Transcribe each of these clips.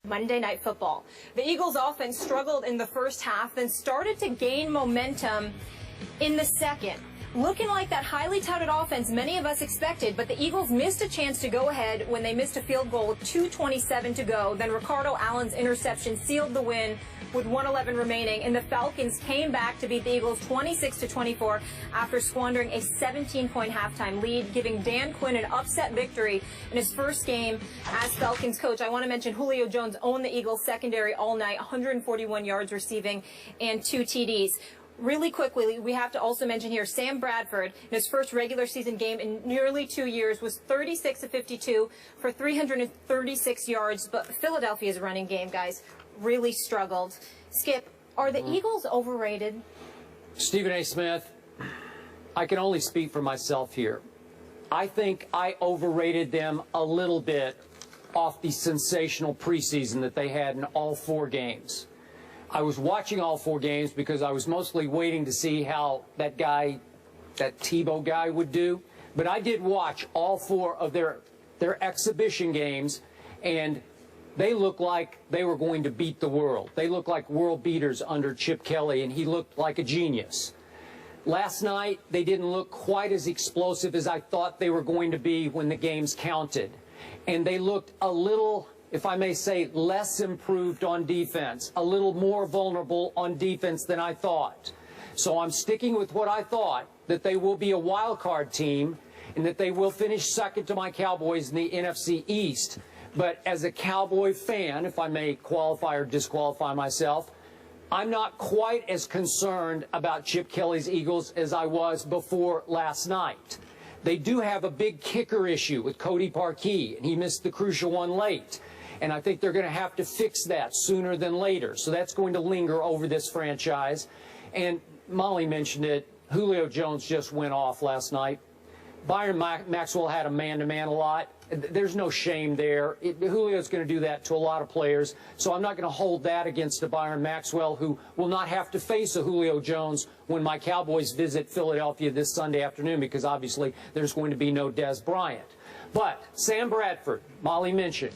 Monday Night Football. The Eagles offense struggled in the first half, then started to gain momentum in the second. Looking like that highly touted offense many of us expected, but the Eagles missed a chance to go ahead when they missed a field goal with 2:27 to go. Then Ricardo Allen's interception sealed the win with 1:11 remaining, and the Falcons came back to beat the Eagles 26-24 after squandering a 17-point halftime lead, giving Dan Quinn an upset victory in his first game as Falcons coach. I want to mention Julio Jones owned the Eagles secondary all night, 141 yards receiving and 2 TDs. Really quickly, we have to also mention here, Sam Bradford, in his first regular season game in nearly 2 years, was 36 of 52 for 336 yards. But Philadelphia's running game, guys, really struggled. Skip, are the Eagles overrated? Stephen A. Smith, I can only speak for myself here. I think I overrated them a little bit off the sensational preseason that they had in all 4 games. I was watching all 4 games because I was mostly waiting to see how that guy, that Tebow guy, would do. But I did watch all 4 of their exhibition games, and they looked like they were going to beat the world. They looked like world beaters under Chip Kelly, and he looked like a genius. Last night, they didn't look quite as explosive as I thought they were going to be when the games counted. And they looked a little, if I may say, less improved on defense, a little more vulnerable on defense than I thought. So I'm sticking with what I thought, that they will be a wild card team and that they will finish second to my Cowboys in the NFC East. But as a Cowboy fan, if I may qualify or disqualify myself, I'm not quite as concerned about Chip Kelly's Eagles as I was before last night. They do have a big kicker issue with Cody Parkey, and he missed the crucial one late. And I think they're going to have to fix that sooner than later. So that's going to linger over this franchise. And Molly mentioned it. Julio Jones just went off last night. Byron Maxwell had a man-to-man a lot. There's no shame there. Julio's going to do that to a lot of players. So I'm not going to hold that against a Byron Maxwell, who will not have to face a Julio Jones when my Cowboys visit Philadelphia this Sunday afternoon, because obviously there's going to be no Dez Bryant. But Sam Bradford, Molly mentioned,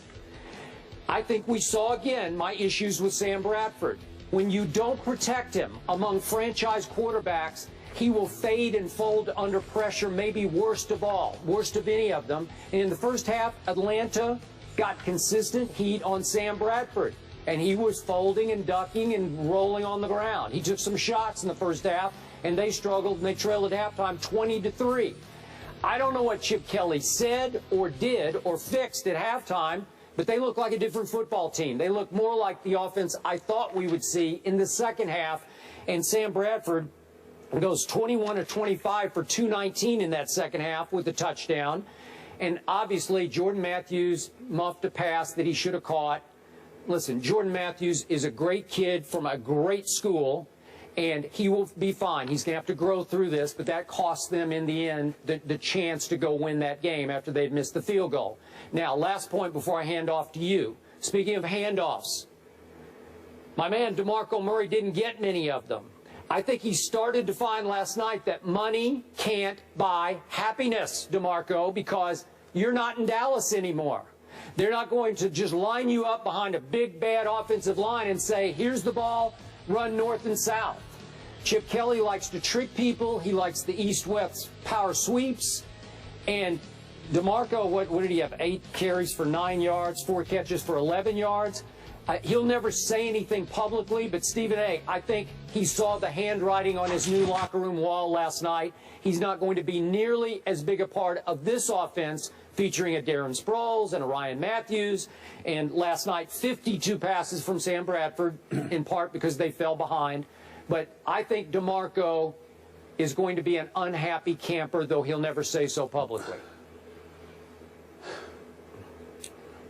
I think we saw again my issues with Sam Bradford. When you don't protect him among franchise quarterbacks, he will fade and fold under pressure, maybe worst of all, worst of any of them. And in the first half, Atlanta got consistent heat on Sam Bradford, and he was folding and ducking and rolling on the ground. He took some shots in the first half, and they struggled, and they trailed at halftime 20-3. I don't know what Chip Kelly said or did or fixed at halftime, but they look like a different football team. They look more like the offense I thought we would see in the second half, and Sam Bradford goes 21-25 for 219 in that second half with a touchdown. And obviously, Jordan Matthews muffed a pass that he should have caught. Listen, Jordan Matthews is a great kid from a great school, and he will be fine. He's going to have to grow through this, but that cost them in the end the chance to go win that game after they'd missed the field goal. Now, last point before I hand off to you. Speaking of handoffs, my man DeMarco Murray didn't get many of them. I think he started to find last night that money can't buy happiness, DeMarco, because you're not in Dallas anymore. They're not going to just line you up behind a big, bad offensive line and say, here's the ball, run north and south. Chip Kelly likes to trick people. He likes the east-west power sweeps. And DeMarco, what did he have, 8 carries for 9 yards, 4 catches for 11 yards? He'll never say anything publicly, but Stephen A., I think he saw the handwriting on his new locker room wall last night. He's not going to be nearly as big a part of this offense, featuring a Darren Sproles and a Ryan Matthews. And last night, 52 passes from Sam Bradford, in part because they fell behind. But I think DeMarco is going to be an unhappy camper, though he'll never say so publicly.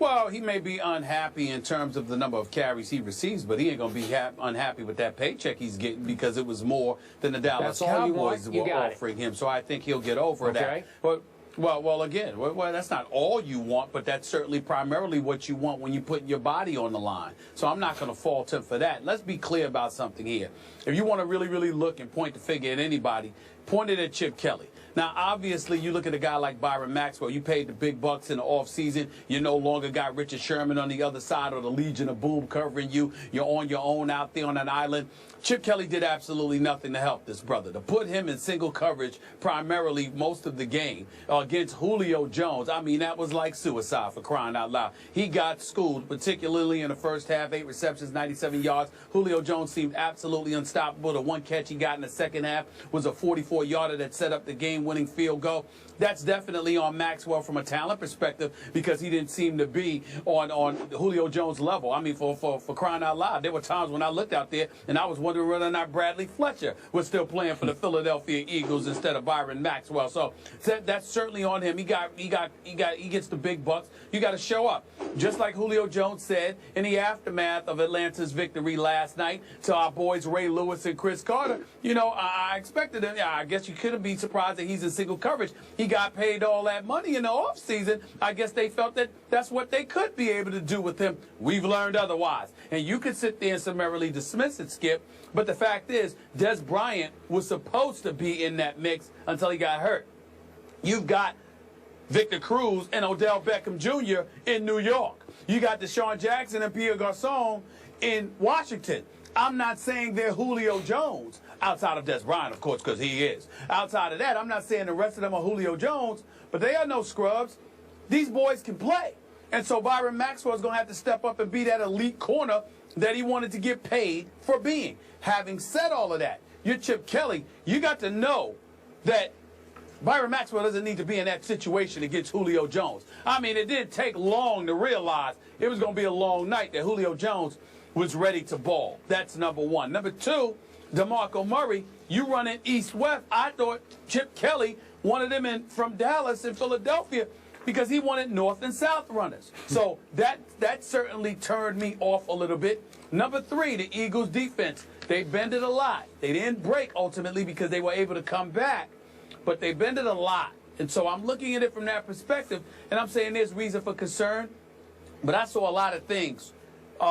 Well, he may be unhappy in terms of the number of carries he receives, but he ain't going to be unhappy with that paycheck he's getting, because it was more than the Dallas Cowboys were offering him. So I think he'll get over that. But well, again, that's not all you want, but that's certainly primarily what you want when you put your body on the line. So I'm not going to fault him for that. Let's be clear about something here. If you want to really, really look and point the finger at anybody, point it at Chip Kelly. Now, obviously, you look at a guy like Byron Maxwell. You paid the big bucks in the offseason. You no longer got Richard Sherman on the other side or the Legion of Boom covering you. You're on your own out there on an island. Chip Kelly did absolutely nothing to help this brother. To put him in single coverage primarily most of the game against Julio Jones, I mean, that was like suicide, for crying out loud. He got schooled, particularly in the first half, 8 receptions, 97 yards. Julio Jones seemed absolutely unstoppable. The one catch he got in the second half was a 44-yarder that set up the game-winning field goal. That's definitely on Maxwell from a talent perspective because he didn't seem to be on Julio Jones' level. I mean, for crying out loud, there were times when I looked out there and I was wondering whether or not Bradley Fletcher was still playing for the Philadelphia Eagles instead of Byron Maxwell. So that's certainly on him. He gets the big bucks. You got to show up. Just like Julio Jones said in the aftermath of Atlanta's victory last night to our boys Ray Lewis and Chris Carter, you know, I expected him. Yeah, I guess you couldn't be surprised that he's in single coverage. He got paid all that money in the offseason. I guess they felt that that's what they could be able to do with him. We've learned otherwise. And you could sit there and summarily dismiss it, Skip, but the fact is, Des Bryant was supposed to be in that mix until he got hurt. You've got Victor Cruz and Odell Beckham Jr. in New York. You got Deshaun Jackson and Pierre Garçon in Washington. I'm not saying they're Julio Jones, outside of Des Bryant, of course, because he is. Outside of that, I'm not saying the rest of them are Julio Jones, but they are no scrubs. These boys can play. And so Byron Maxwell is going to have to step up and be that elite corner that he wanted to get paid for being. Having said all of that, you're Chip Kelly. You got to know that Byron Maxwell doesn't need to be in that situation against Julio Jones. I mean, it didn't take long to realize it was going to be a long night that Julio Jones was ready to ball. That's number one. Number two, DeMarco Murray, you running east-west. I thought Chip Kelly wanted him in from Dallas and Philadelphia because he wanted north and south runners. So that certainly turned me off a little bit. Number three, the Eagles' defense. They bended a lot. They didn't break ultimately because they were able to come back, but they bended a lot. And so I'm looking at it from that perspective, and I'm saying there's reason for concern, but I saw a lot of things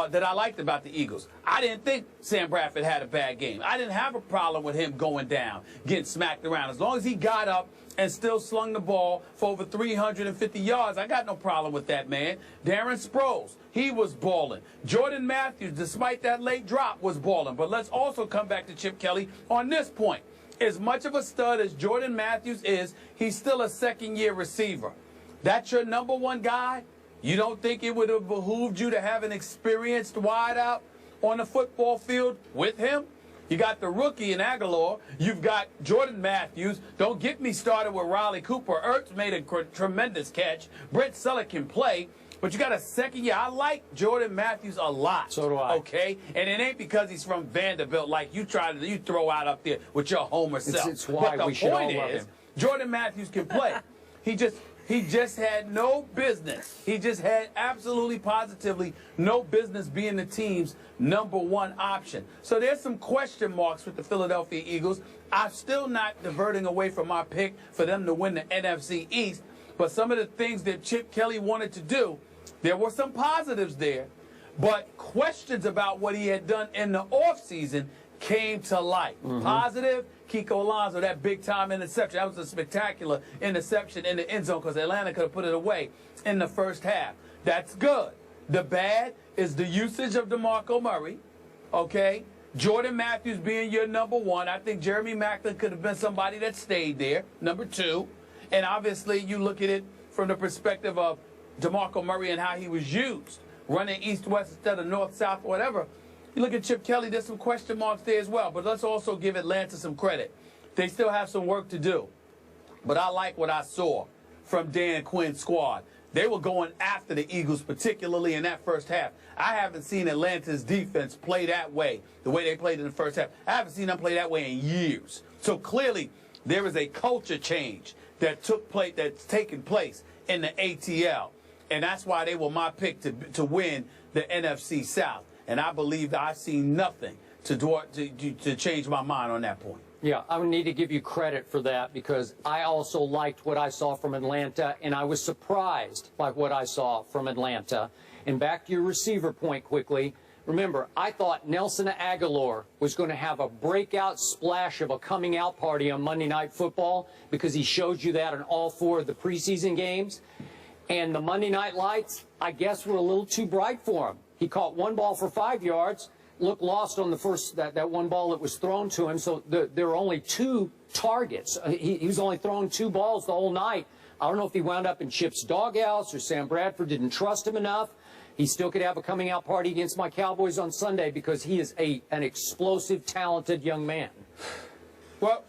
that I liked about the Eagles. I didn't think Sam Bradford had a bad game. I didn't have a problem with him going down, getting smacked around. As long as he got up and still slung the ball for over 350 yards, I got no problem with that, man. Darren Sproles, he was balling. Jordan Matthews, despite that late drop, was balling. But let's also come back to Chip Kelly on this point. As much of a stud as Jordan Matthews is, he's still a second-year receiver. That's your number one guy? You don't think it would have behooved you to have an experienced wideout on the football field with him? You got the rookie in Aguilar. You've got Jordan Matthews. Don't get me started with Riley Cooper. Ertz made a tremendous catch. Brett Selleck can play. But you got a second year. I like Jordan Matthews a lot. So do I. Okay? And it ain't because he's from Vanderbilt like you throw out up there with your homer self. It's why we should all love him. Jordan Matthews can play. He just had no business. He just had absolutely positively no business being the team's number one option. So there's some question marks with the Philadelphia Eagles. I'm still not diverting away from my pick for them to win the NFC East. But some of the things that Chip Kelly wanted to do, there were some positives there. But questions about what he had done in the offseason came to light. Positive, Kiko Alonso, that big-time interception. That was a spectacular interception in the end zone because Atlanta could have put it away in the first half. That's good. The bad is the usage of DeMarco Murray, okay? Jordan Matthews being your number one. I think Jeremy Maclin could have been somebody that stayed there, number two. And obviously you look at it from the perspective of DeMarco Murray and how he was used, running east-west instead of north-south or whatever. You look at Chip Kelly, there's some question marks there as well. But let's also give Atlanta some credit. They still have some work to do. But I like what I saw from Dan Quinn's squad. They were going after the Eagles, particularly in that first half. I haven't seen Atlanta's defense play that way, the way they played in the first half. I haven't seen them play that way in years. So clearly there is a culture change that's taken place in the ATL. And that's why they were my pick to win the NFC South. And I believe that I've seen nothing to change my mind on that point. Yeah, I would need to give you credit for that because I also liked what I saw from Atlanta, and I was surprised by what I saw from Atlanta. And back to your receiver point quickly, Remember, I thought Nelson Aguilar was going to have a breakout splash of a coming out party on Monday Night Football because he showed you that in all 4 of the preseason games. And the Monday Night Lights, I guess, were a little too bright for him. He caught 1 ball for 5 yards, looked lost on the first, that 1 ball that was thrown to him. So there were only 2 targets. He was only throwing 2 balls the whole night. I don't know if he wound up in Chip's doghouse or Sam Bradford didn't trust him enough. He still could have a coming out party against my Cowboys on Sunday because he is an explosive, talented young man. Well,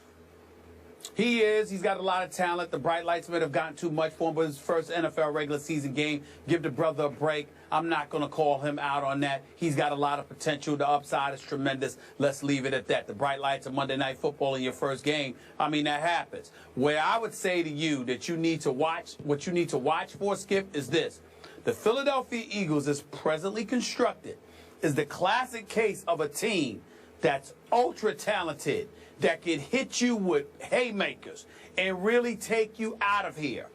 he is. He's got a lot of talent. The bright lights might have gotten too much for him, but his first NFL regular season game. Give the brother a break. I'm not going to call him out on that. He's got a lot of potential. The upside is tremendous. Let's leave it at that. The bright lights of Monday Night Football in your first game, I mean, that happens. Where I would say to you that you need to watch, what you need to watch for, Skip, is this. The Philadelphia Eagles, as presently constructed, is the classic case of a team that's ultra-talented, that can hit you with haymakers and really take you out of here.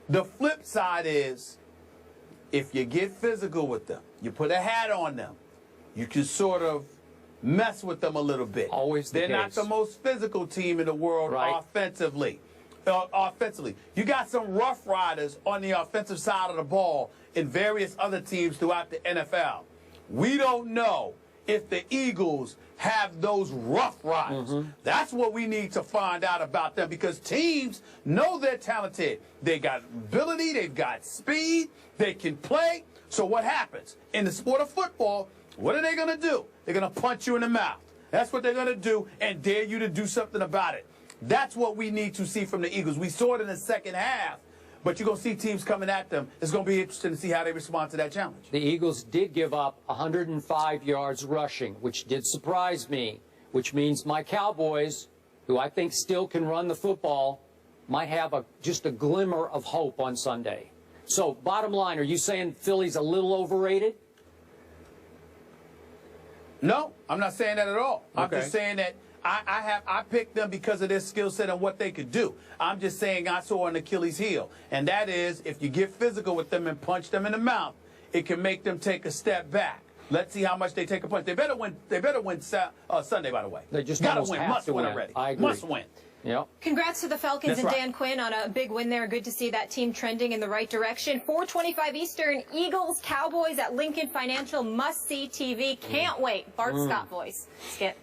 The flip side is, if you get physical with them, you put a hat on them, you can sort of mess with them a little bit. Always the case. They're not the most physical team in the world offensively. You got some rough riders on the offensive side of the ball in various other teams throughout the NFL. We don't know if the Eagles have those rough riders. That's what we need to find out about them, because teams know they're talented. They got ability, they've got speed, they can play. So what happens? In the sport of football, what are they going to do? They're going to punch you in the mouth. That's what they're going to do and dare you to do something about it. That's what we need to see from the Eagles. We saw it in the second half, but you're going to see teams coming at them. It's going to be interesting to see how they respond to that challenge. The Eagles did give up 105 yards rushing, which did surprise me, which means my Cowboys, who I think still can run the football, might have just a glimmer of hope on Sunday. So, bottom line, are you saying Philly's a little overrated? No, I'm not saying that at all. Okay. I'm just saying that I picked them because of their skill set and what they could do. I'm just saying I saw an Achilles heel, and that is if you get physical with them and punch them in the mouth, it can make them take a step back. Let's see how much they take a punch. They better win. They better win Sunday, by the way. They just gotta almost win. have Must to win win. already. I agree. Must win. Yep. Congrats to the Falcons and right. Dan Quinn on a big win there. Good to see that team trending in the right direction. 4:25 Eastern, Eagles, Cowboys at Lincoln Financial. Must-see TV. Can't wait. Bart Scott voice. Skip.